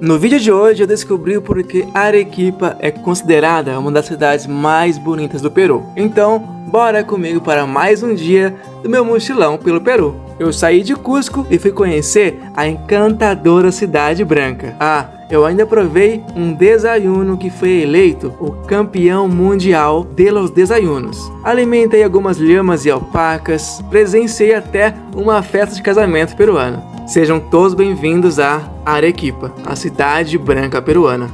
No vídeo de hoje eu descobri o porquê Arequipa é considerada uma das cidades mais bonitas do Peru. Então, bora comigo para mais um dia do meu mochilão pelo Peru. Eu saí de Cusco e fui conhecer a encantadora Cidade Branca. Eu ainda provei um desayuno que foi eleito o campeão mundial de los desayunos. Alimentei algumas lhamas e alpacas, presenciei até uma festa de casamento peruana. Sejam todos bem-vindos a Arequipa, a Cidade Branca peruana.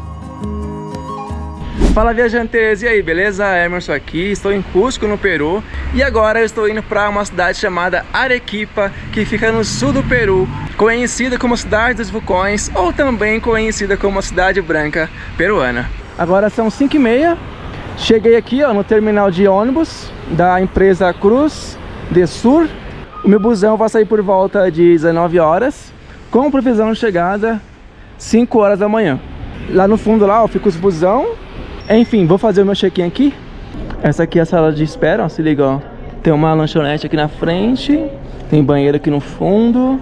Fala, viajantes, e aí, beleza? Emerson aqui, estou em Cusco, no Peru, e agora eu estou indo para uma cidade chamada Arequipa, que fica no sul do Peru, conhecida como Cidade dos Vulcões, ou também conhecida como a Cidade Branca peruana. Agora são 5h30, cheguei aqui no terminal de ônibus da empresa Cruz de Sur. O meu busão vai sair por volta de 19 horas, com previsão de chegada 5 horas da manhã. Lá no fundo lá, fica os busão. Enfim, vou fazer o meu check-in aqui. Essa aqui é a sala de espera, se liga, ó. Tem uma lanchonete aqui na frente, tem banheiro aqui no fundo.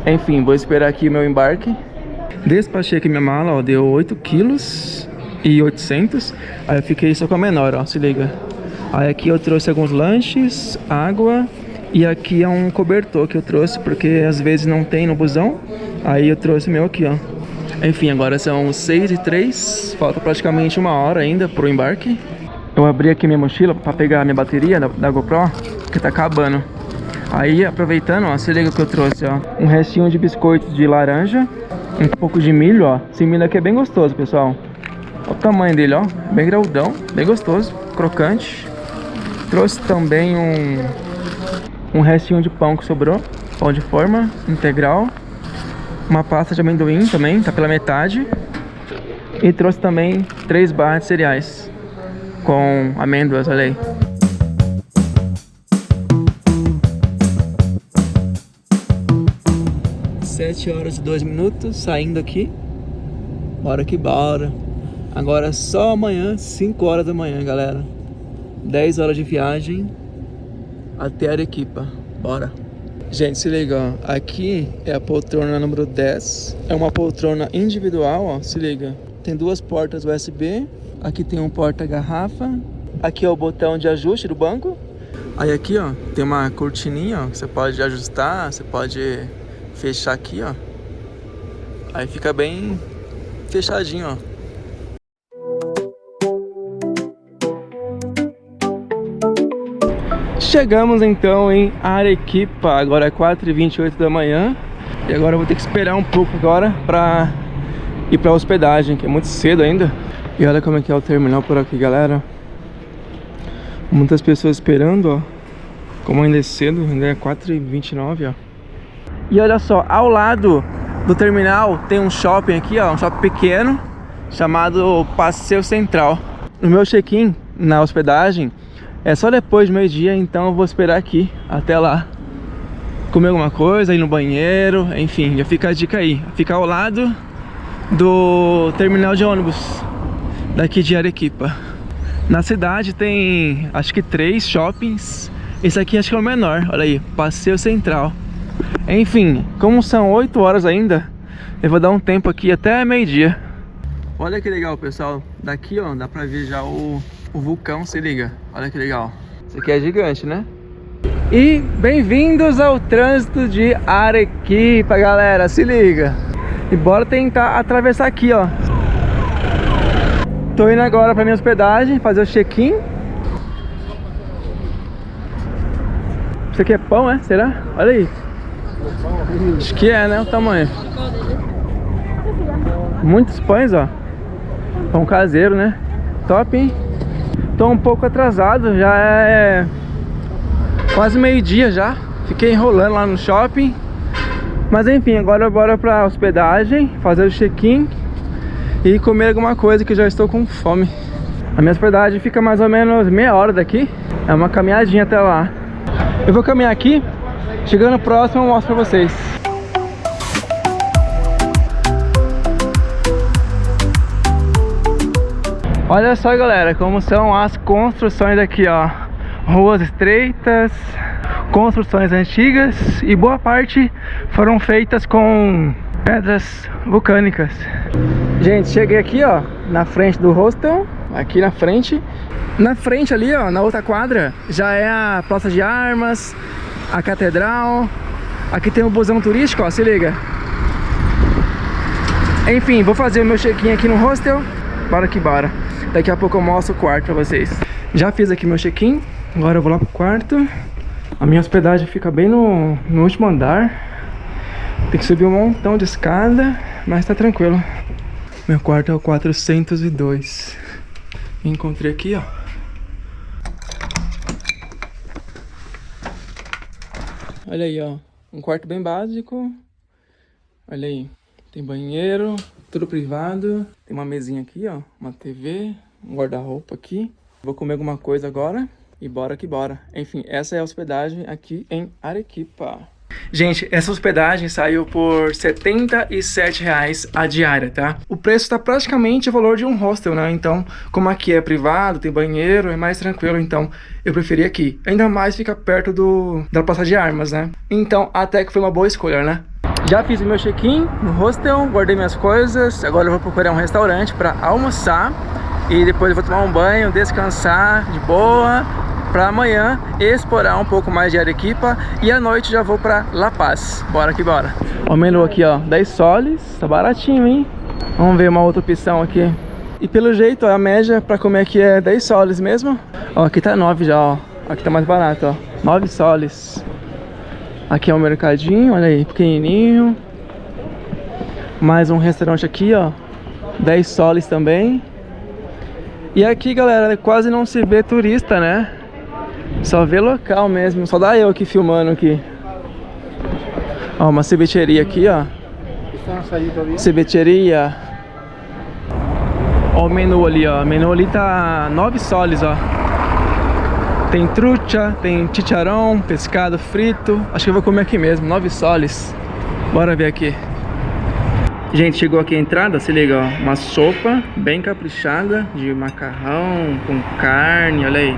Enfim, vou esperar aqui o meu embarque. Despachei aqui minha mala, ó, deu 8 quilos e 800. Aí eu fiquei só com a menor, ó, se liga. Aí aqui eu trouxe alguns lanches, água, e aqui é um cobertor que eu trouxe, porque às vezes não tem no busão. Aí eu trouxe o meu aqui, ó. Enfim, agora são 6h03, falta praticamente 1 hora ainda pro embarque. Eu abri aqui minha mochila para pegar a minha bateria da GoPro, que tá acabando. Aí, aproveitando, ó, se liga que eu trouxe, ó, um restinho de biscoito de laranja, um pouco de milho, ó. Esse milho aqui é bem gostoso, pessoal. Olha o tamanho dele, ó, bem graudão, bem gostoso, crocante. Trouxe também um restinho de pão que sobrou, pão de forma integral. Uma pasta de amendoim também, tá pela metade. E trouxe também 3 barras de cereais com amêndoas, olha aí. Sete horas e 2 minutos, saindo aqui. Bora que bora. Agora só amanhã, 5 horas da manhã, galera. 10 horas de viagem até Arequipa. Bora. Gente, se liga, ó. Aqui é a poltrona número 10. É uma poltrona individual, ó. Se liga. Tem 2 portas USB. Aqui tem um porta-garrafa. Aqui é o botão de ajuste do banco. Aí aqui, ó, tem uma cortininha, ó, que você pode ajustar. Você pode fechar aqui, ó. Aí fica bem fechadinho, ó. Chegamos então em Arequipa, agora é 4h28 da manhã. E agora eu vou ter que esperar um pouco agora pra ir pra hospedagem, que é muito cedo ainda. E olha como é que é o terminal por aqui, galera. Muitas pessoas esperando, ó. Como ainda é cedo, ainda é 4h29, ó. E olha só, ao lado do terminal tem um shopping aqui, ó. Um shopping pequeno, chamado Passeio Central. No meu check-in na hospedagem é só depois de meio-dia, então eu vou esperar aqui até lá comer alguma coisa, ir no banheiro, enfim, já fica a dica aí. Fica ao lado do terminal de ônibus daqui de Arequipa. Na cidade tem, acho que 3 shoppings. Esse aqui acho que é o menor, olha aí, Passeio Central. Enfim, como são 8 horas ainda, eu vou dar um tempo aqui até meio-dia. Olha que legal, pessoal. Daqui, ó, dá pra ver já o vulcão, se liga. Olha que legal. Isso aqui é gigante, né? E bem-vindos ao trânsito de Arequipa, galera. Se liga. E bora tentar atravessar aqui, ó. Tô indo agora pra minha hospedagem, fazer o check-in. Isso aqui é pão, é? Será? Olha aí. Acho que é, né? O tamanho. Muitos pães, ó. Pão caseiro, né? Top, hein? Tô um pouco atrasado, já é quase meio-dia já. Fiquei enrolando lá no shopping. Mas enfim, agora bora pra hospedagem, fazer o check-in e comer alguma coisa, que eu já estou com fome. A minha hospedagem fica mais ou menos meia hora daqui. É uma caminhadinha até lá. Eu vou caminhar aqui, chegando próximo eu mostro pra vocês. Olha só, galera, como são as construções aqui, ó. Ruas estreitas, construções antigas, e boa parte foram feitas com Pedras vulcânicas. Gente, cheguei aqui, ó, na frente do hostel. Aqui na frente. Na frente ali, ó, na outra quadra, já é a Praça de Armas, a Catedral. Aqui tem o busão turístico, ó, se liga. Enfim, vou fazer o meu check-in aqui no hostel. Bora que bora. Daqui a pouco eu mostro o quarto pra vocês. Já fiz aqui meu check-in. Agora eu vou lá pro quarto. A minha hospedagem fica bem no último andar. Tem que subir um montão de escada, mas tá tranquilo. Meu quarto é o 402. Encontrei aqui, ó. Olha aí, ó. Um quarto bem básico. Olha aí. Tem banheiro, tudo privado. Tem uma mesinha aqui, ó. Uma TV, um guarda-roupa aqui. Vou comer alguma coisa agora e bora que bora. Enfim, essa é a hospedagem aqui em Arequipa. Gente, essa hospedagem saiu por R$ 77 a diária, tá? O preço tá praticamente o valor de um hostel, né? Então, como aqui é privado, tem banheiro, é mais tranquilo, então eu preferi aqui. Ainda mais fica perto da Praça de Armas, né? Então, até que foi uma boa escolha, né? Já fiz o meu check-in no hostel, guardei minhas coisas. Agora eu vou procurar um restaurante para almoçar. E depois eu vou tomar um banho, descansar de boa, para amanhã explorar um pouco mais de Arequipa. E à noite já vou para La Paz. Bora que bora. O menu aqui, ó, 10 soles. Tá baratinho, hein? Vamos ver uma outra opção aqui. E pelo jeito, ó, a média para comer aqui é 10 soles mesmo. Ó, aqui tá 9 já, ó. Aqui tá mais barato, ó. 9 soles. Aqui é um mercadinho, olha aí, pequenininho. Mais um restaurante aqui, ó. 10 soles também. E aqui, galera, quase não se vê turista, né? Só vê local mesmo. Só dá eu aqui filmando aqui. Ó, uma cevicheria aqui, ó. Cevicheria. Ó o menu ali, ó. O menu ali tá 9 soles, ó. Tem trucha, tem chicharrão, pescado frito. Acho que eu vou comer aqui mesmo, 9 soles. Bora ver aqui. Gente, chegou aqui a entrada, se liga, ó. Uma sopa bem caprichada de macarrão com carne, olha aí.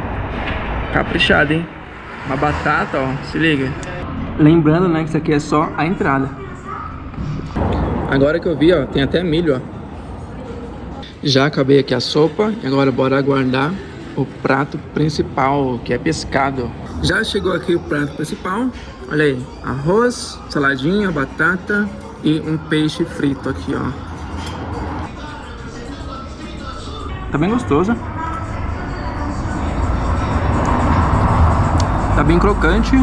Caprichada, hein? Uma batata, ó, se liga. Lembrando, né, que isso aqui é só a entrada. Agora que eu vi, ó, tem até milho, ó. Já acabei aqui a sopa e agora bora aguardar o prato principal, que é pescado. Já chegou aqui o prato principal. Olha aí, arroz, saladinha, batata e um peixe frito aqui, ó. Tá bem gostoso. Tá bem crocante.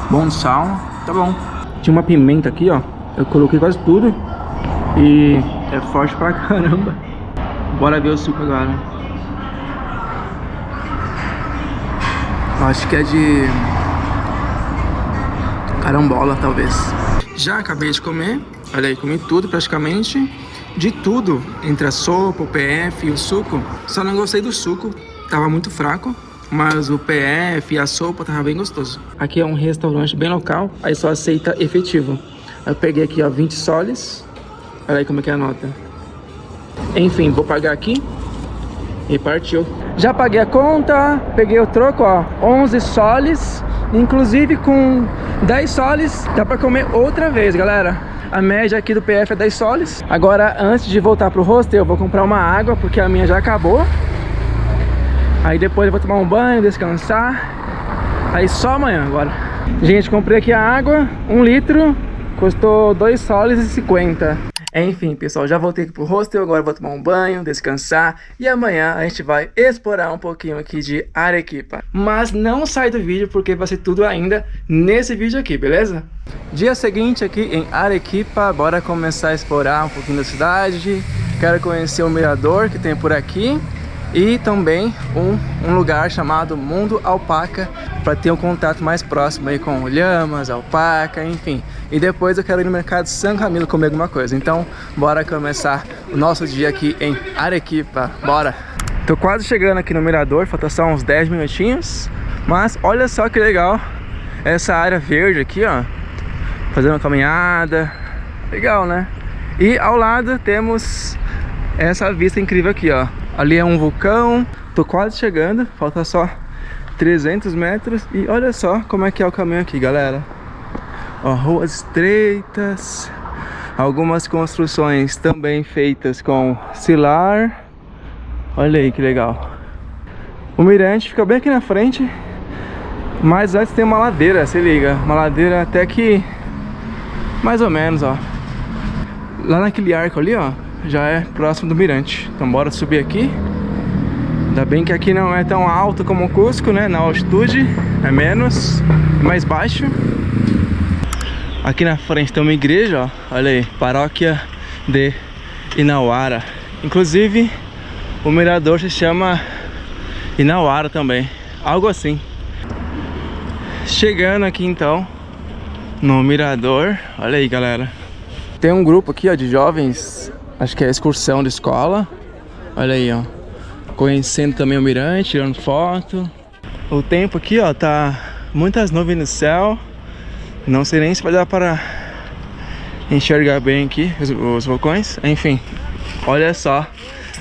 Bom sal. Tá bom. Tinha uma pimenta aqui, ó. Eu coloquei quase tudo. E é forte pra caramba. Bora ver o suco agora. Acho que é de carambola, talvez. Já acabei de comer. Olha aí, comi tudo praticamente. De tudo, entre a sopa, o PF e o suco. Só não gostei do suco, tava muito fraco. Mas o PF e a sopa tava bem gostoso. Aqui é um restaurante bem local, aí só aceita efetivo. Eu peguei aqui, ó, 20 soles. Olha aí como é que é a nota. Enfim, vou pagar aqui. E partiu. Já paguei a conta, peguei o troco, ó, 11 soles. Inclusive com 10 soles dá pra comer outra vez, galera. A média aqui do PF é 10 soles. Agora, antes de voltar pro hostel, eu vou comprar uma água, porque a minha já acabou. Aí depois eu vou tomar um banho, descansar. Aí só amanhã agora. Gente, comprei aqui a água, 1 litro. Custou 2 soles e 50. Enfim, pessoal, já voltei aqui pro hostel, agora vou tomar um banho, descansar e amanhã a gente vai explorar um pouquinho aqui de Arequipa. Mas não sai do vídeo porque vai ser tudo ainda nesse vídeo aqui, beleza? Dia seguinte aqui em Arequipa, bora começar a explorar um pouquinho da cidade. Quero conhecer o mirador que tem por aqui e também um lugar chamado Mundo Alpaca, para ter um contato mais próximo aí com lhamas, alpaca, enfim. E depois eu quero ir no mercado San Camilo comer alguma coisa. Então, bora começar o nosso dia aqui em Arequipa. Bora! Tô quase chegando aqui no mirador, falta só uns 10 minutinhos. Mas olha só que legal essa área verde aqui, ó. Fazendo uma caminhada. Legal, né? E ao lado temos essa vista incrível aqui, ó. Ali é um vulcão. Tô quase chegando, falta só 300 metros. E olha só como é que é o caminho aqui, galera. Ó, ruas estreitas, Algumas construções também feitas com silar. Olha aí que legal. O mirante fica bem aqui na frente, mas antes tem uma ladeira, se liga. Uma ladeira até que mais ou menos, ó. Lá naquele arco ali, ó, já é próximo do mirante. Então bora subir aqui. Ainda bem que aqui não é tão alto como o Cusco, né? Na altitude é menos, é mais baixo. Aqui na frente tem uma igreja, ó. Olha aí, Paróquia de Inauara. Inclusive, o mirador se chama Inauara também, algo assim. Chegando aqui então no mirador, olha aí, galera. Tem um grupo aqui, ó, de jovens, acho que é excursão de escola. Olha aí, ó, conhecendo também o mirante, tirando foto. O tempo aqui, ó, tá muitas nuvens no céu. Não sei nem se vai dar para enxergar bem aqui os vulcões. Enfim, olha só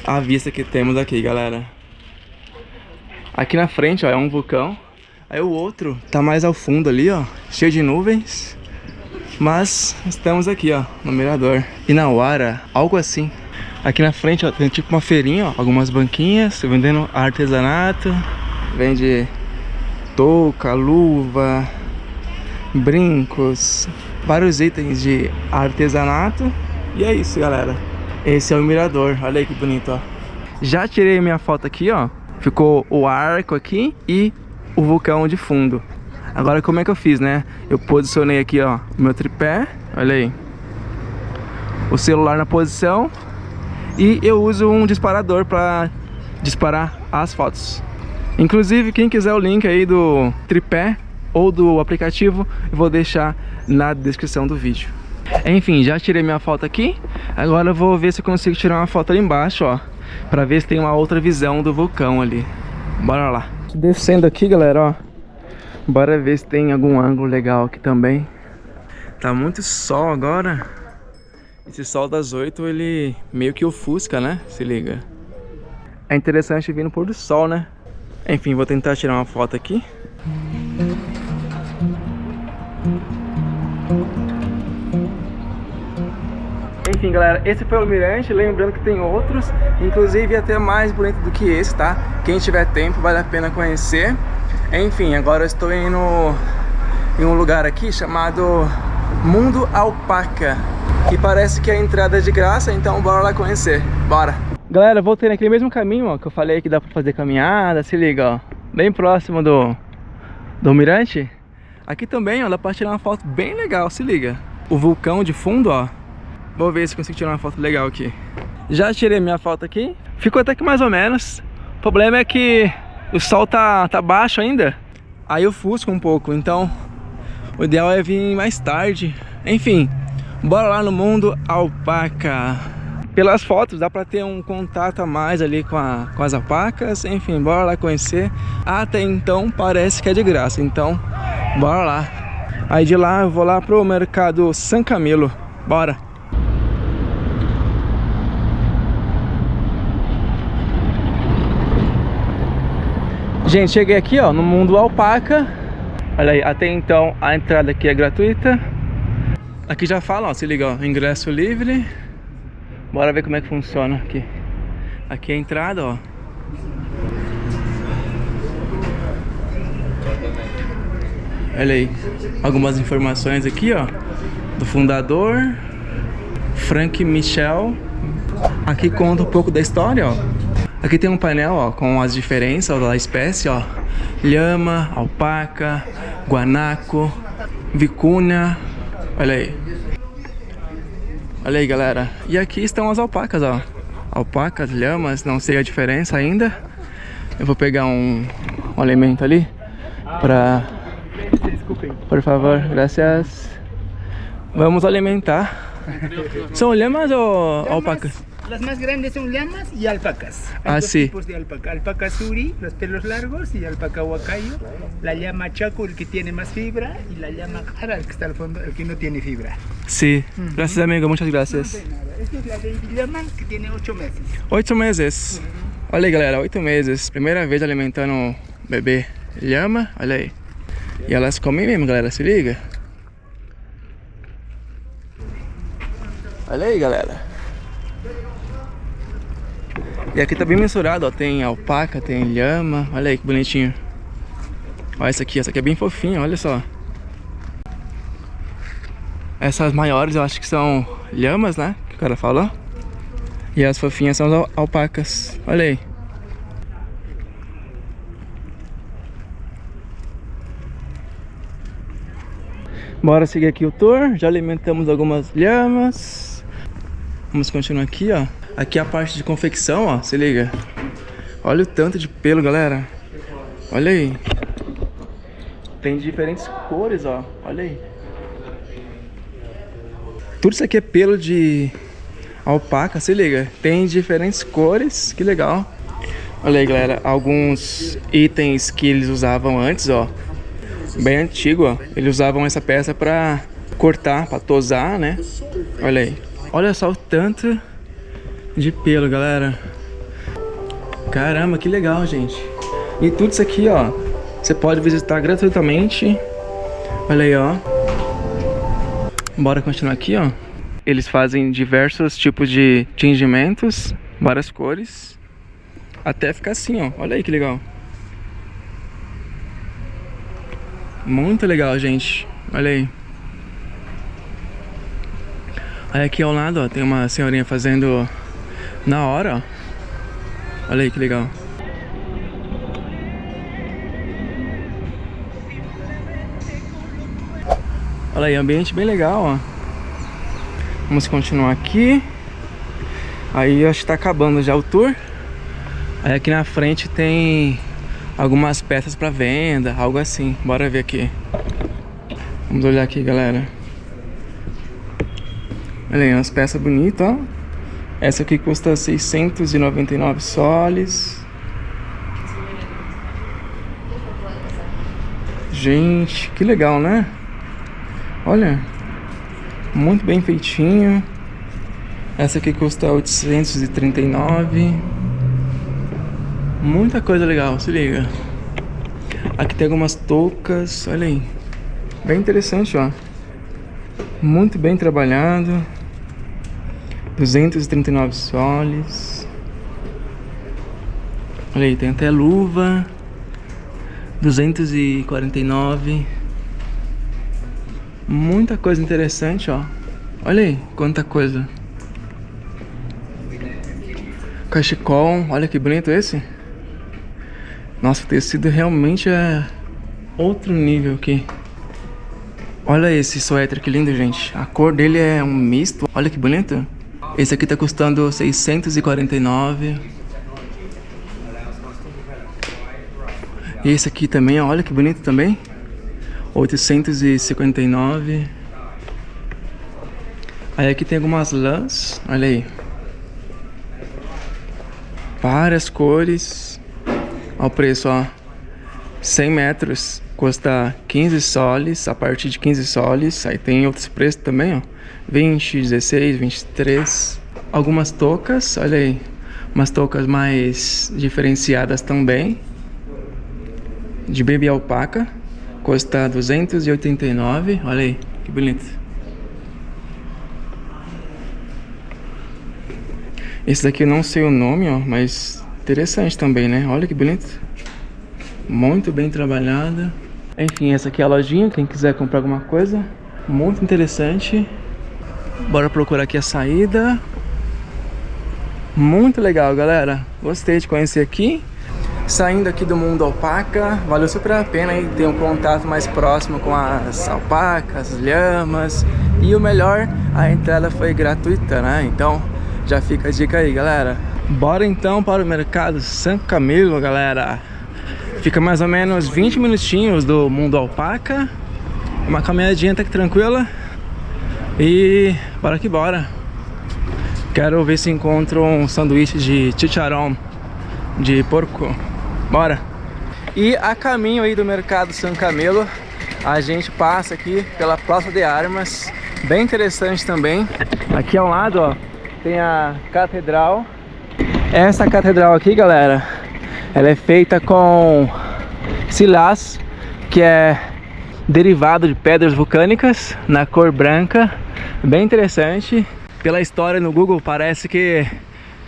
a vista que temos aqui, galera. Aqui na frente, ó, é um vulcão. Aí o outro tá mais ao fundo ali, ó, cheio de nuvens. Mas estamos aqui, ó, no mirador Inauara, algo assim. Aqui na frente, ó, tem tipo uma feirinha, ó, algumas banquinhas vendendo artesanato. Vende touca, luva, brincos, vários itens de artesanato. E é isso, galera. Esse é o mirador, olha aí que bonito, ó. Já tirei minha foto aqui, ó. Ficou o arco aqui e o vulcão de fundo. Agora como é que eu fiz, né? Eu posicionei aqui, ó, o meu tripé, olha aí, o celular na posição, e eu uso um disparador para disparar as fotos. Inclusive, quem quiser o link aí do tripé ou do aplicativo, eu vou deixar na descrição do vídeo. Enfim, já tirei minha foto aqui. Agora eu vou ver se eu consigo tirar uma foto ali embaixo, ó, pra ver se tem uma outra visão do vulcão ali. Bora lá. Descendo aqui, galera, ó, bora ver se tem algum ângulo legal aqui também. Tá muito sol agora. Esse sol das 8, ele meio que ofusca, né? Se liga. É interessante vir no pôr do sol, né? Enfim, vou tentar tirar uma foto aqui. Enfim, galera, esse foi o mirante. Lembrando que tem outros, inclusive até mais bonito do que esse, tá? Quem tiver tempo, vale a pena conhecer. Enfim, agora eu estou indo em um lugar aqui chamado Mundo Alpaca, que parece que a entrada é de graça, então bora lá conhecer. Bora! Galera, voltei naquele mesmo caminho, ó, que eu falei que dá pra fazer caminhada, se liga, ó. Bem próximo do mirante. Aqui também, ó, dá pra tirar uma foto bem legal, se liga. O vulcão de fundo, ó. Vou ver se consigo tirar uma foto legal aqui. Já tirei minha foto aqui. Ficou até que mais ou menos. O problema é que o sol tá baixo ainda. Aí eu ofusco um pouco, então o ideal é vir mais tarde. Enfim, bora lá no Mundo Alpaca. Pelas fotos dá pra ter um contato a mais ali com as alpacas. Enfim, bora lá conhecer. Até então parece que é de graça, então bora lá. Aí de lá eu vou lá pro mercado San Camilo. Bora! Gente, cheguei aqui, ó, no Mundo Alpaca. Olha aí, até então a entrada aqui é gratuita. Aqui já fala, ó, se liga, ó, ingresso livre. Bora ver como é que funciona aqui. Aqui é a entrada, ó. Olha aí, algumas informações aqui, ó, do fundador, Frank Michel. Aqui conta um pouco da história, ó. Aqui tem um painel, ó, com as diferenças da espécie, ó. Lhama, alpaca, guanaco, vicuna. Olha aí. Olha aí, galera. E aqui estão as alpacas, ó. Alpacas, lhamas, não sei a diferença ainda. Eu vou pegar um alimento ali pra... Por favor, graças. Vamos alimentar. ¿Son llamas o alpacas? Las más grandes son llamas y alpacas. Hay dos sí. tipos de alpaca. Alpaca suri, los pelos largos, y alpaca huacayo. La llama chaco, el que tiene más fibra, y la llama jara, el que está al fondo, el que no tiene fibra. Sí, gracias amigo, muchas gracias. No de nada. Esta es la baby llama, que tiene 8 meses. 8 meses. Olha aí, galera, 8 meses. Primeira vez alimentando um bebê lhama, olha aí. E elas comem mesmo, galera, se liga. Olha aí, galera. E aqui tá bem mensurado, ó. Tem alpaca, tem lhama. Olha aí que bonitinho. Olha essa aqui é bem fofinha, olha só. Essas maiores eu acho que são lhamas, né? Que o cara falou. E as fofinhas são as alpacas. Olha aí. Bora seguir aqui o tour. Já alimentamos algumas lhamas. Vamos continuar aqui, ó. Aqui é a parte de confecção, ó. Se liga. Olha o tanto de pelo, galera. Olha aí. Tem diferentes cores, ó. Olha aí. Tudo isso aqui é pelo de alpaca, se liga. Tem diferentes cores, que legal. Olha aí, galera, alguns itens que eles usavam antes, ó. Bem antigo, ó. Eles usavam essa peça pra cortar, pra tosar, né? Olha aí. Olha só o tanto de pelo, galera. Caramba, que legal, gente. E tudo isso aqui, ó, você pode visitar gratuitamente. Olha aí, ó. Bora continuar aqui, ó. Eles fazem diversos tipos de tingimentos, várias cores, até ficar assim, ó. Olha aí que legal. Muito legal, gente. Olha aí. Aí aqui ao lado, ó, tem uma senhorinha fazendo na hora, ó. Olha aí que legal. Olha aí, ambiente bem legal, ó. Vamos continuar aqui. Aí acho que tá acabando já o tour. Aí aqui na frente tem algumas peças pra venda, algo assim. Bora ver aqui. Vamos olhar aqui, galera. Olha aí, umas peças bonitas, ó. Essa aqui custa 699 soles. Gente, que legal, né? Olha, muito bem feitinho. Essa aqui custa 839. Muita coisa legal, se liga. Aqui tem algumas toucas, olha aí. Bem interessante, ó. Muito bem trabalhado. 239 soles. Olha aí, tem até luva. 249. Muita coisa interessante, ó. Olha aí, quanta coisa. Cachecol, olha que bonito esse. Nossa, o tecido realmente é outro nível aqui. Olha esse suéter, que lindo, gente. A cor dele é um misto. Olha que bonito. Esse aqui tá custando 649. E esse aqui também, olha que bonito também. 859. Aí aqui tem algumas lãs, olha aí. Várias cores. Olha o preço, ó. 100 metros custa 15 soles, a partir de 15 soles. Aí tem outros preços também, ó. 20, 16, 23. Algumas toucas, olha aí. Umas toucas mais diferenciadas também. De baby alpaca. Custa 289, olha aí, que bonito. Esse daqui eu não sei o nome, ó, mas interessante também, né? Olha que bonito. Muito bem trabalhada. Enfim, essa aqui é a lojinha, quem quiser comprar alguma coisa. Muito interessante. Bora procurar aqui a saída. Muito legal, galera. Gostei de conhecer aqui. Saindo aqui do mundo alpaca, valeu super a pena aí ter um contato mais próximo com as alpacas, lhamas. E o melhor, a entrada foi gratuita, né? Então já fica a dica aí, galera. Bora então para o mercado San Camilo, galera. Fica mais ou menos 20 minutinhos do mundo alpaca. Uma caminhadinha até que tranquila. E bora que bora. Quero ver se encontro um sanduíche de chicharrón de porco. Bora! E a caminho aí do mercado San Camilo, a gente passa aqui pela Praça de Armas, bem interessante também. Aqui ao lado, ó, tem a catedral. Essa catedral aqui, galera, ela é feita com silás, que é derivado de pedras vulcânicas, na cor branca, bem interessante. Pela história no Google, parece que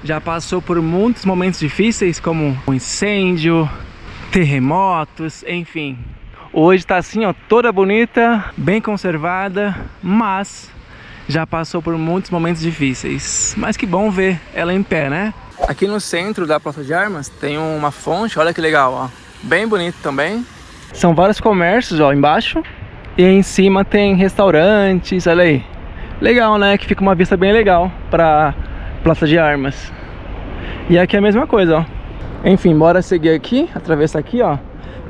já passou por muitos momentos difíceis, como um incêndio, terremotos, enfim. Hoje tá assim, ó, toda bonita, bem conservada, mas já passou por muitos momentos difíceis. Mas que bom ver ela em pé, né? Aqui no centro da Praça de Armas tem uma fonte, olha que legal, ó. Bem bonito também. São vários comércios, ó, embaixo. E em cima tem restaurantes, olha aí. Legal, né? Que fica uma vista bem legal pra Praça de Armas. E aqui é a mesma coisa, ó. Enfim, bora seguir aqui, atravessar aqui, ó,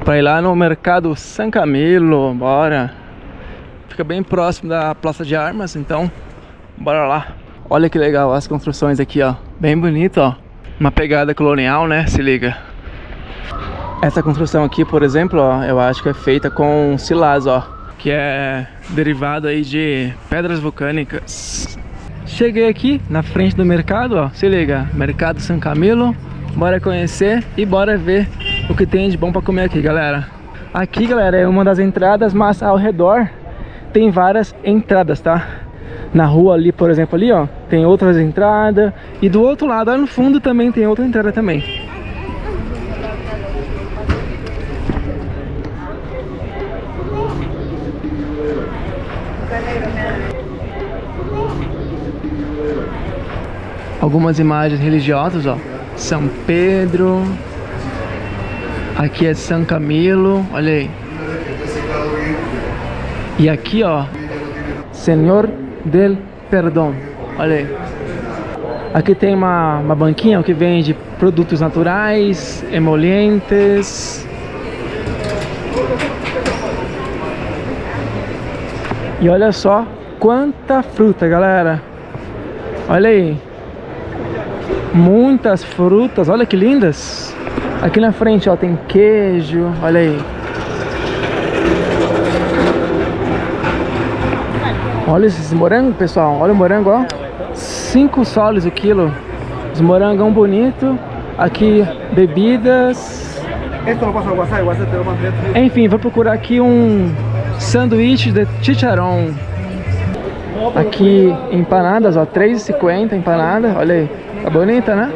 pra ir lá no Mercado San Camilo, bora. Fica bem próximo da Praça de Armas, então bora lá. Olha que legal as construções aqui, ó. Bem bonito, ó. Uma pegada colonial, né? Se liga. Essa construção aqui, por exemplo, ó, eu acho que é feita com silás, ó, que é derivado aí de pedras vulcânicas. Cheguei aqui na frente do mercado, ó. Se liga, Mercado San Camilo. Bora conhecer e bora ver o que tem de bom pra comer aqui, galera. Aqui, galera, é uma das entradas, mas ao redor tem várias entradas, tá? Na rua ali, por exemplo, ali, ó, tem outras entradas. E do outro lado, lá no fundo, também tem outra entrada também. Algumas imagens religiosas, ó. São Pedro. Aqui é San Camilo, olha aí. E aqui, ó, Senhor del Perdão, olha aí. Aqui tem uma banquinha que vende produtos naturais, emolientes. E olha só quanta fruta, galera. Olha aí. Muitas frutas, olha que lindas. Aqui na frente, ó, tem queijo, olha aí. Olha esses morangos, pessoal. Olha o morango, ó. 5 soles o quilo. Os morangão bonito. Aqui, bebidas. Enfim, vou procurar aqui um sanduíche de chicharrón. Aqui, empanadas, ó. R$3,50 empanada, olha aí. Tá bonita, né?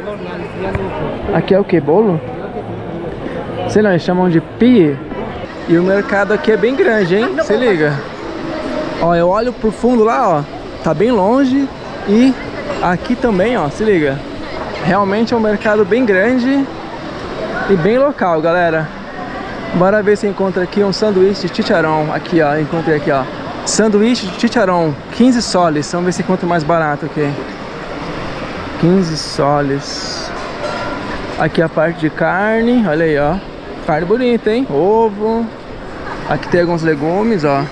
Aqui é o que? Bolo? Sei lá, eles chamam de pie. E o mercado aqui é bem grande, hein? Se liga. Ó, eu olho pro fundo lá, ó. Tá bem longe. E aqui também, ó. Se liga. Realmente é um mercado bem grande e bem local, galera. Bora ver se encontra aqui um sanduíche de chicharrón. Aqui, ó. Encontrei aqui, ó. Sanduíche de chicharrón. 15 soles. Vamos ver se encontra mais barato aqui. 15 soles. Aqui a parte de carne, olha aí, ó. Carne bonita, hein? Ovo. Aqui tem alguns legumes, ó.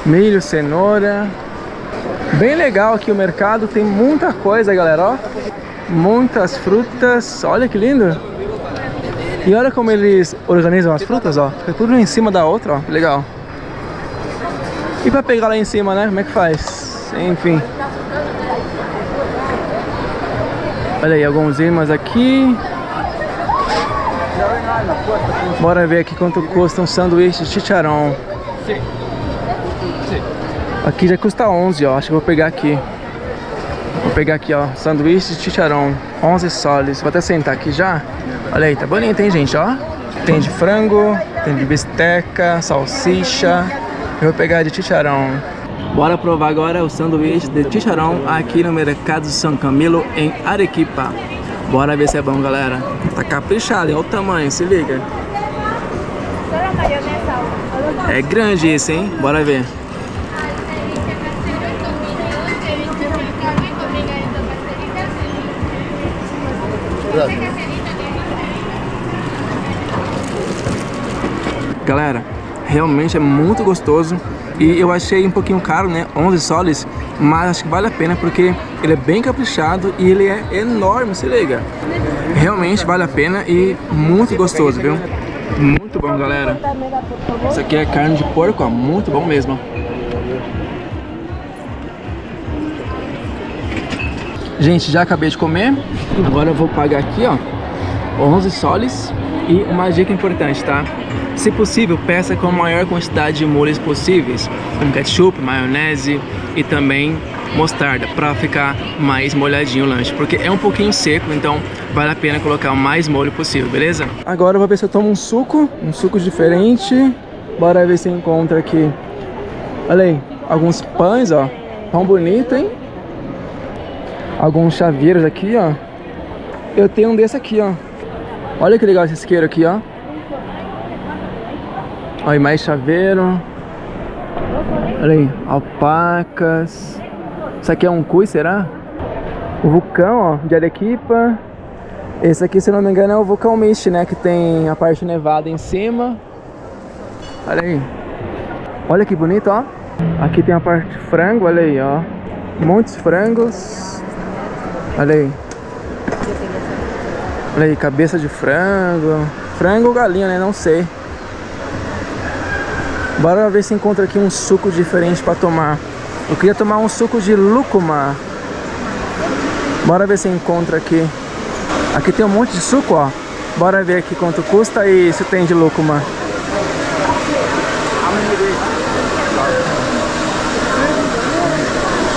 Milho, cenoura. Bem legal aqui o mercado. Tem muita coisa, galera, ó. Muitas frutas. Olha que lindo. E olha como eles organizam as frutas, ó. Fica tudo em cima da outra, ó. Legal. E pra pegar lá em cima, né? Como é que faz? Enfim. Olha aí, alguns imãs aqui. Bora ver aqui quanto custa um sanduíche de chicharrón. Aqui já custa 11, ó. Acho que eu vou pegar aqui. Vou pegar aqui, ó. Sanduíche de chicharrón. 11 soles. Vou até sentar aqui já. Olha aí, tá bonito, hein, gente, ó. Tem de frango, tem de bisteca, salsicha. Eu vou pegar de chicharrón. Bora provar agora o sanduíche de chicharrón aqui no Mercado San Camilo, em Arequipa. Bora ver se é bom, galera. Tá caprichado, olha o tamanho, se liga. É grande esse, hein? Bora ver. Galera, realmente é muito gostoso. E eu achei um pouquinho caro, né? 11 soles, mas acho que vale a pena porque ele é bem caprichado e ele é enorme, se liga. Realmente vale a pena e muito gostoso, viu? Muito bom, galera. Isso aqui é carne de porco, ó, muito bom mesmo. Gente, já acabei de comer. Agora eu vou pagar aqui, ó, 11 soles. E uma dica importante, tá? Se possível, peça com a maior quantidade de molhos possíveis, como ketchup, maionese, e também mostarda para ficar mais molhadinho o lanche, porque é um pouquinho seco, então vale a pena colocar o mais molho possível, beleza? Agora eu vou ver se eu tomo um suco diferente. Bora ver se encontra aqui. Olha aí, alguns pães, ó, tão bonito, hein? Alguns chaveiros aqui, ó. Eu tenho um desse aqui, ó. Olha que legal esse isqueiro aqui, ó. Olha, mais chaveiro. Olha aí, alpacas. Isso aqui é um cui, será? O vulcão, ó, de Arequipa. Esse aqui, se não me engano, é o vulcão Mist, né? Que tem a parte nevada em cima. Olha aí. Olha que bonito, ó. Aqui tem a parte de frango, olha aí, ó. Muitos frangos. Olha aí. Olha aí, cabeça de frango. Frango ou galinha, né? Não sei. Bora ver se encontra aqui um suco diferente pra tomar. Eu queria tomar um suco de lúcuma. Bora ver se encontra aqui. Aqui tem um monte de suco, ó. Bora ver aqui quanto custa e se tem de lúcuma.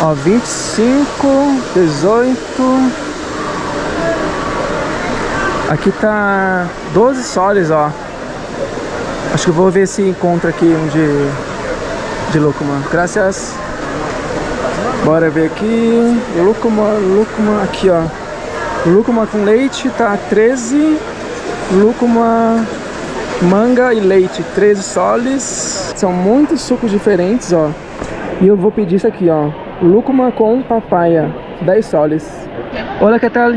Ó, 25, 18. Aqui tá 12 soles, ó. Acho que eu vou ver se encontra aqui um de lúcuma. Graças. Bora ver aqui. Lúcuma, aqui, ó. Lúcuma com leite tá 13. Lúcuma, manga e leite, 13 soles. São muitos sucos diferentes, ó. E eu vou pedir isso aqui, ó. Lúcuma com papaya, 10 soles. Olá, que tal?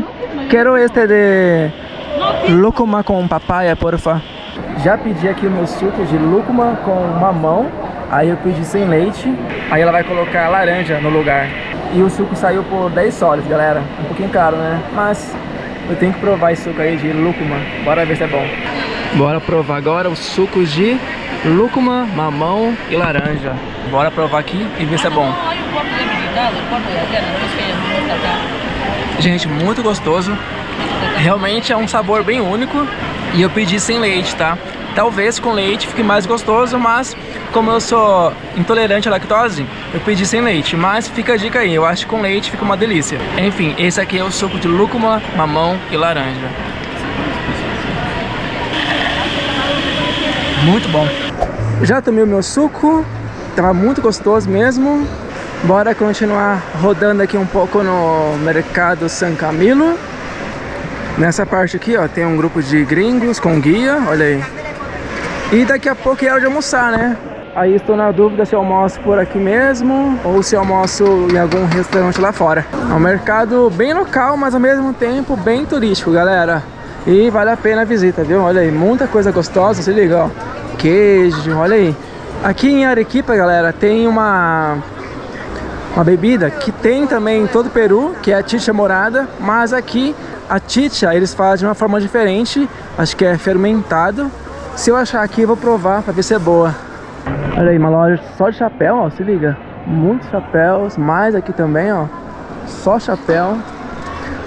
Quero este de lúcuma com papaya, porfa. Já pedi aqui o meu suco de lúcuma com mamão. Aí eu pedi sem leite. Aí ela vai colocar laranja no lugar. E o suco saiu por 10 soles, galera. Um pouquinho caro, né? Mas eu tenho que provar esse suco aí de lúcuma. Bora ver se é bom. Bora provar agora os sucos de lúcuma, mamão e laranja. Bora provar aqui e ver se é bom. Gente, muito gostoso. Realmente é um sabor bem único. E eu pedi sem leite, tá? Talvez com leite fique mais gostoso, mas como eu sou intolerante à lactose, eu pedi sem leite. Mas fica a dica aí, eu acho que com leite fica uma delícia. Enfim, esse aqui é o suco de lúcuma, mamão e laranja. Muito bom. Já tomei o meu suco, tava muito gostoso mesmo. Bora continuar rodando aqui um pouco no mercado San Camilo. Nessa parte aqui, ó, tem um grupo de gringos com guia, olha aí. E daqui a pouco é hora de almoçar, né? Aí estou na dúvida se eu almoço por aqui mesmo ou se eu almoço em algum restaurante lá fora. É um mercado bem local, mas ao mesmo tempo bem turístico, galera. E vale a pena a visita, viu? Olha aí, muita coisa gostosa, se liga, ó. Queijo, olha aí. Aqui em Arequipa, galera, tem uma bebida que tem também em todo o Peru, que é a chicha morada, mas aqui a chicha eles fazem de uma forma diferente, acho que é fermentado. Se eu achar aqui eu vou provar pra ver se é boa. Olha aí, uma loja só de chapéu, ó, se liga. Muitos chapéus, mais aqui também, ó. Só chapéu.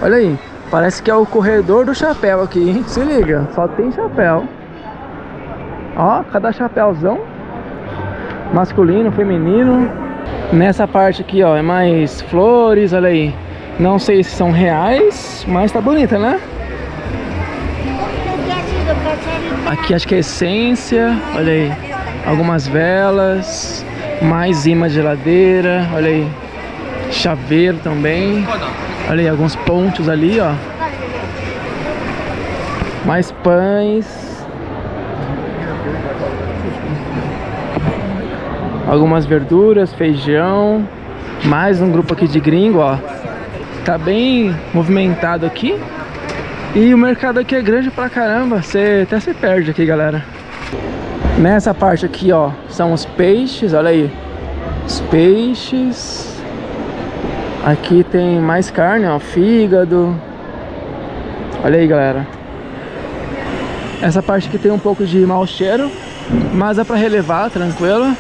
Olha aí, parece que é o corredor do chapéu aqui, hein? Se liga, só tem chapéu. Ó, cada chapéuzão. Masculino, feminino. Nessa parte aqui, ó, é mais flores, olha aí. Não sei se são reais, mas tá bonita, né? Aqui acho que é essência, olha aí. Algumas velas, mais imã de geladeira, olha aí. Chaveiro também. Olha aí, alguns pontos ali, ó. Mais pães. Algumas verduras, feijão. Mais um grupo aqui de gringo, ó. Tá bem movimentado aqui. E o mercado aqui é grande pra caramba. Você até se perde aqui, galera. Nessa parte aqui, ó, são os peixes, olha aí. Os peixes. Aqui tem mais carne, ó, fígado. Olha aí, galera. Essa parte aqui tem um pouco de mau cheiro, mas é pra relevar, tranquilo.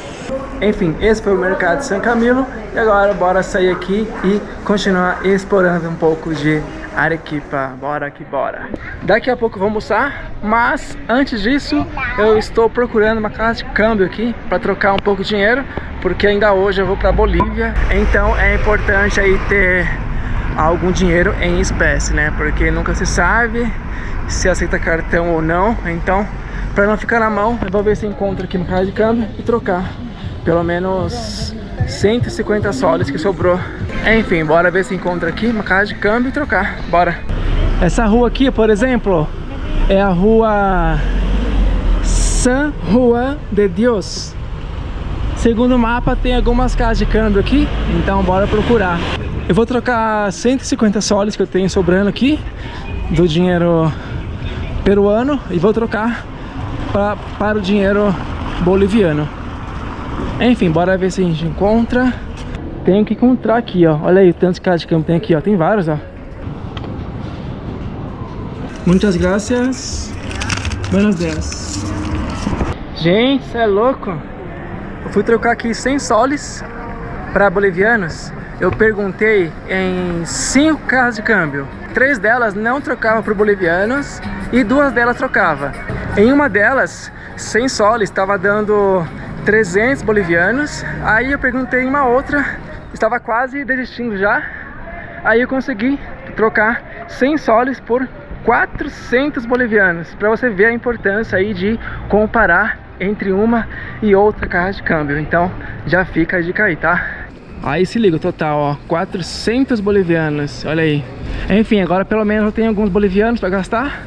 Enfim, esse foi o mercado de San Camilo. E agora bora sair aqui e continuar explorando um pouco de Arequipa. Bora que bora. Daqui a pouco vou almoçar, mas antes disso eu estou procurando uma casa de câmbio aqui para trocar um pouco de dinheiro, porque ainda hoje eu vou para Bolívia, então é importante aí ter algum dinheiro em espécie, né? Porque nunca se sabe se aceita cartão ou não, então para não ficar na mão, eu vou ver se encontro aqui no carro de câmbio e trocar pelo menos 150 soles que sobrou. Enfim, bora ver se encontra aqui uma casa de câmbio e trocar. Bora. Essa rua aqui, por exemplo, é a rua San Juan de Dios. Segundo o mapa tem algumas casas de câmbio aqui, então bora procurar. Eu vou trocar 150 soles que eu tenho sobrando aqui do dinheiro peruano e vou trocar para o dinheiro boliviano. Enfim, bora ver se a gente encontra. Tenho que encontrar aqui, ó. Olha aí o tanto de casa de câmbio tem aqui, ó. Tem vários, ó. Muitas graças. Buenos dias. Gente, cê é louco. Eu fui trocar aqui 100 soles para bolivianos. Eu perguntei em 5 casas de câmbio. 3 delas não trocavam para bolivianos e 2 delas trocavam. Em uma delas, 100 soles estava dando 300 bolivianos. Aí eu perguntei em uma outra, estava quase desistindo já. Aí eu consegui trocar 100 soles por 400 bolivianos. Para você ver a importância aí de comparar entre uma e outra casa de câmbio. Então já fica a dica aí, tá? Aí se liga o total, ó, 400 bolivianos, olha aí. Enfim, agora pelo menos eu tenho alguns bolivianos para gastar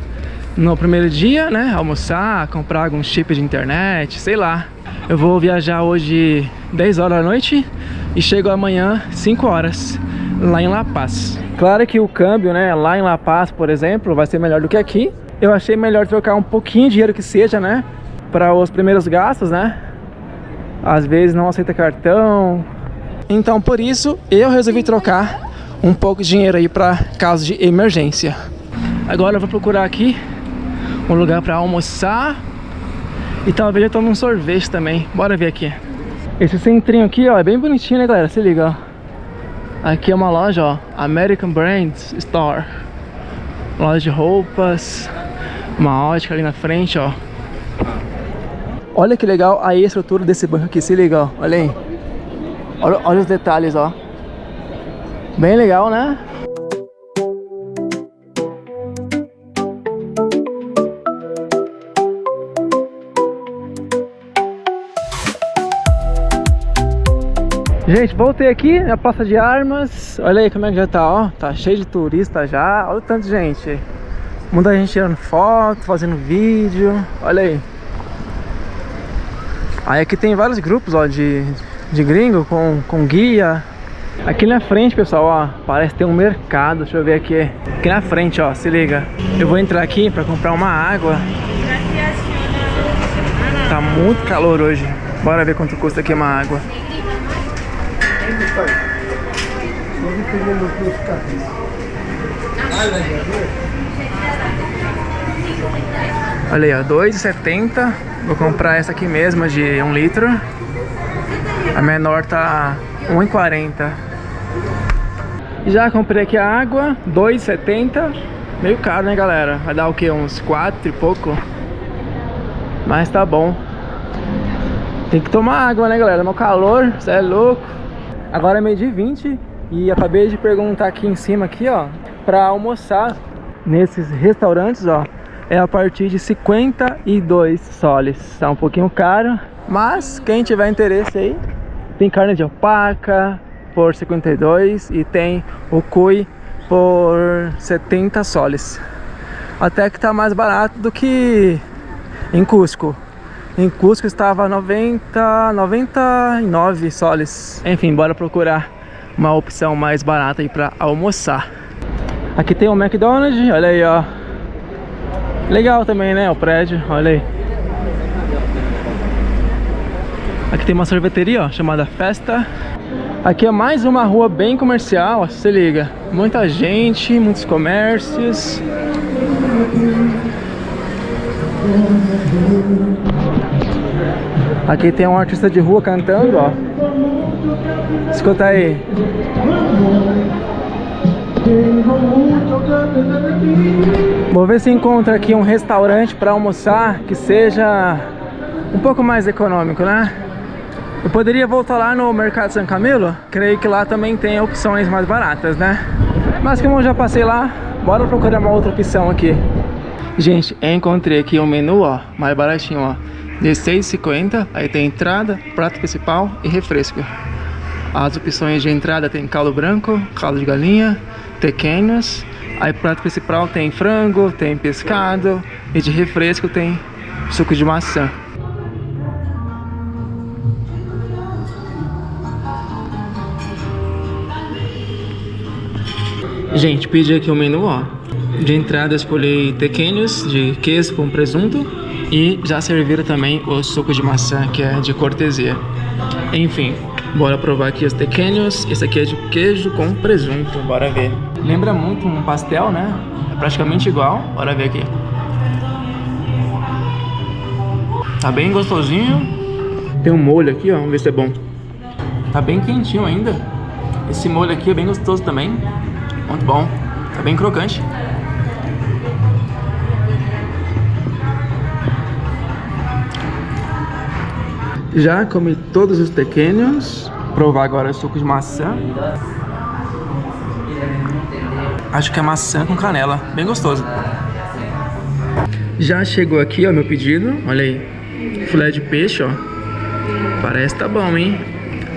no primeiro dia, né? Almoçar, comprar algum chip de internet, sei lá. Eu vou viajar hoje 10 horas da noite e chego amanhã 5 horas lá em La Paz. Claro que o câmbio, né, lá em La Paz, por exemplo, vai ser melhor do que aqui. Eu achei melhor trocar um pouquinho de dinheiro que seja, né, para os primeiros gastos, né? Às vezes não aceita cartão. Então por isso eu resolvi trocar um pouco de dinheiro aí para caso de emergência. Agora eu vou procurar aqui um lugar para almoçar e talvez eu tome um sorvete também. Bora ver aqui. Esse centrinho aqui, ó, é bem bonitinho, né, galera? Se liga, ó. Aqui é uma loja, ó, American Brands Store. Loja de roupas, uma ótica ali na frente, ó. Olha que legal a estrutura desse banco aqui, se liga, ó. Olha aí. Olha os detalhes, ó. Bem legal, né? Gente, voltei aqui na Praça de Armas. Olha aí como é que já tá, ó. Tá cheio de turista já. Olha o tanto de gente. Muita gente tirando foto, fazendo vídeo. Olha aí. Aí aqui tem vários grupos, ó, de gringo com guia. Aqui na frente, pessoal, ó, parece ter um mercado. Deixa eu ver aqui. Aqui na frente, ó, se liga. Eu vou entrar aqui pra comprar uma água. Tá muito calor hoje. Bora ver quanto custa aqui uma água. Olha aí, ó, R$2,70. Vou comprar essa aqui mesmo de 1 litro. A menor tá R$1,40. Já comprei aqui a água, R$2,70. Meio caro, né, galera? Vai dar o que? Uns 4 e pouco. Mas tá bom. Tem que tomar água, né, galera? No calor, você é louco. Agora é 12h20 e acabei de perguntar aqui em cima, aqui, ó, pra almoçar nesses restaurantes, ó. É a partir de 52 soles. Tá um pouquinho caro, mas quem tiver interesse aí, tem carne de alpaca por 52 e tem o cuy por 70 soles. Até que tá mais barato do que em Cusco. Em Cusco estava 99 soles. Enfim, bora procurar uma opção mais barata aí pra almoçar. Aqui tem um McDonald's, olha aí, ó. Legal também, né, o prédio, olha aí. Aqui tem uma sorveteria, ó, chamada Festa. Aqui é mais uma rua bem comercial, ó, se liga. Muita gente, muitos comércios. Aqui tem um artista de rua cantando, ó. Escuta aí. Vou ver se encontra aqui um restaurante para almoçar que seja um pouco mais econômico, né? Eu poderia voltar lá no Mercado São Camilo. Creio que lá também tem opções mais baratas, né? Mas como eu já passei lá, bora procurar uma outra opção aqui. Gente, encontrei aqui um menu, ó, mais baratinho, ó, de R$6,50. Aí tem entrada, prato principal e refresco. As opções de entrada tem caldo branco, caldo de galinha, tequeños. Aí prato principal tem frango, tem pescado. E de refresco tem suco de maçã. Gente, pedi aqui o menu, ó. De entrada eu escolhi tequeños de queijo com presunto. E já serviram também o suco de maçã, que é de cortesia. Enfim, bora provar aqui os tequeños. Esse aqui é de queijo com presunto, bora ver. Lembra muito um pastel, né? É praticamente igual, bora ver aqui. Tá bem gostosinho. Tem um molho aqui, ó, vamos ver se é bom. Tá bem quentinho ainda. Esse molho aqui é bem gostoso também. Muito bom, tá bem crocante. Já comi todos os tequeños. Provar agora o suco de maçã. Acho que é maçã com canela, bem gostoso. Já chegou aqui, ó, meu pedido. Olha aí, filé de peixe, ó. Parece tá bom, hein?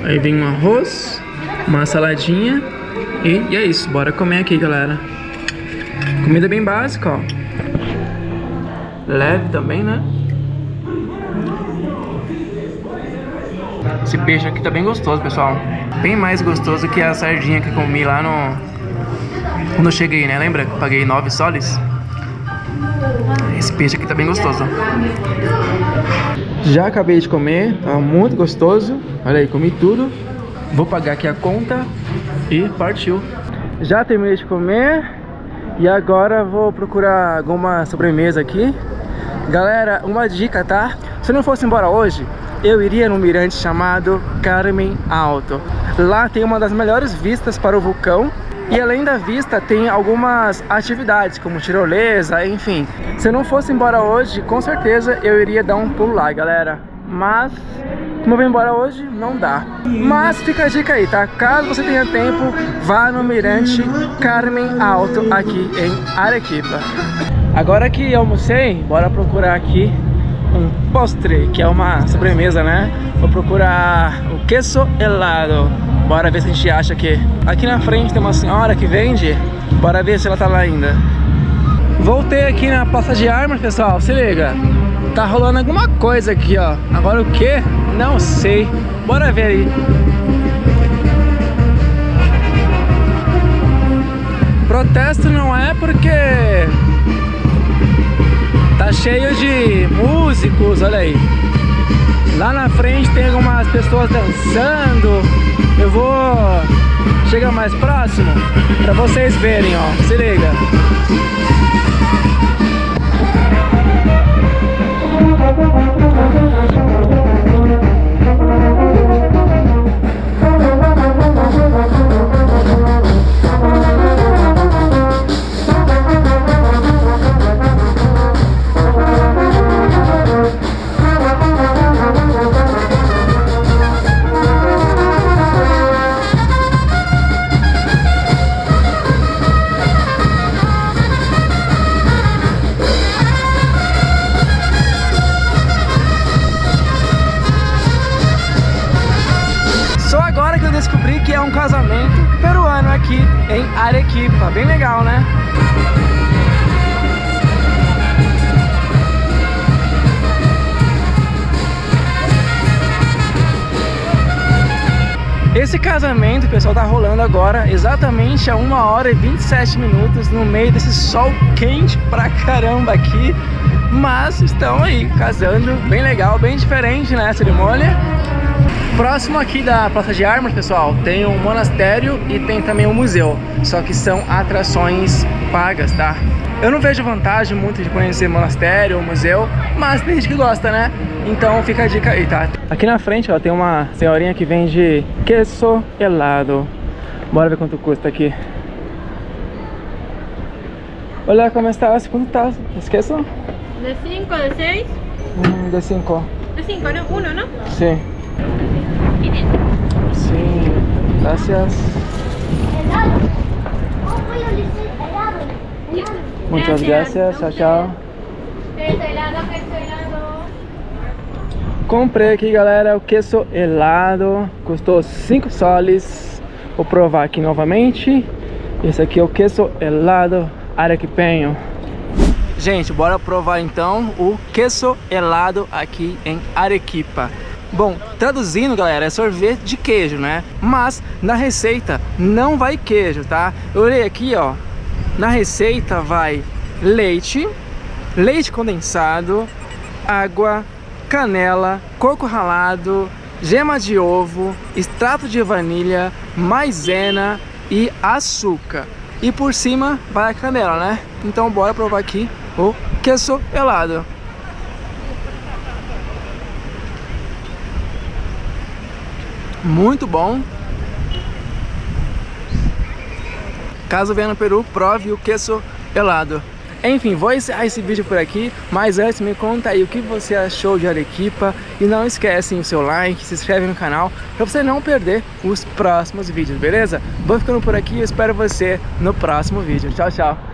Aí vem um arroz, uma saladinha. E é isso, bora comer aqui, galera. Comida bem básica, ó. Leve também, né? Esse peixe aqui tá bem gostoso, pessoal. Bem mais gostoso que a sardinha que comi lá no... quando eu cheguei, né? Lembra que eu paguei 9 soles? Esse peixe aqui tá bem gostoso. Já acabei de comer, tá muito gostoso. Olha aí, comi tudo. Vou pagar aqui a conta e partiu. Já terminei de comer e agora vou procurar alguma sobremesa aqui. Galera, uma dica, tá? Se eu não fosse embora hoje, eu iria num mirante chamado Carmen Alto. Lá tem uma das melhores vistas para o vulcão. E além da vista, tem algumas atividades, como tirolesa, enfim. Se eu não fosse embora hoje, com certeza eu iria dar um pulo lá, galera. Mas, como eu vou embora hoje, não dá. Mas fica a dica aí, tá? Caso você tenha tempo, vá no mirante Carmen Alto, aqui em Arequipa. Agora que eu almocei, bora procurar aqui um postre, que é uma sobremesa, né? Vou procurar o queso helado. Bora ver se a gente acha aqui. Aqui na frente tem uma senhora que vende. Bora ver se ela tá lá ainda. Voltei aqui na Praça de Armas, pessoal. Se liga. Tá rolando alguma coisa aqui, ó. Agora o que? Não sei. Bora ver aí. Protesto não é porque tá cheio de músicos, olha aí. Lá na frente tem algumas pessoas dançando. Eu vou chegar mais próximo pra vocês verem, ó. Se liga. Descobri que é um casamento peruano aqui em Arequipa, bem legal, né? Esse casamento, pessoal, tá rolando agora exatamente a 1h27 no meio desse sol quente pra caramba aqui. Mas estão aí casando, bem legal, bem diferente, né, a cerimônia. Próximo aqui da Praça de Armas, pessoal, tem um monastério e tem também um museu. Só que são atrações pagas, tá? Eu não vejo vantagem muito de conhecer monastério ou museu, mas tem gente que gosta, né? Então fica a dica aí, tá? Aqui na frente, ó, tem uma senhorinha que vende queso helado. Bora ver quanto custa aqui. Olha como está, quanto tá? Queso? De 5, de 6. De 5. De 5, ¿no? 1, ¿no? Sí. Sim, gracias. Muchas gracias, chao, chao. Comprei aqui, galera, o queso helado, custou 5 soles. Vou provar aqui novamente. Esse aqui é o queso helado arequipeño. Gente, bora provar então o queso helado aqui em Arequipa. Bom, traduzindo, galera, é sorvete de queijo, né? Mas na receita não vai queijo, tá? Eu olhei aqui, ó. Na receita vai leite, leite condensado, água, canela, coco ralado, gema de ovo, extrato de vanilha, maisena e açúcar. E por cima vai a canela, né? Então bora provar aqui o queso helado. Muito bom. Caso venha no Peru, prove o queso helado. Enfim, vou encerrar esse vídeo por aqui, mas antes me conta aí o que você achou de Arequipa e não esquecem o seu like, se inscreve no canal para você não perder os próximos vídeos, beleza? Vou ficando por aqui e espero você no próximo vídeo. Tchau, tchau!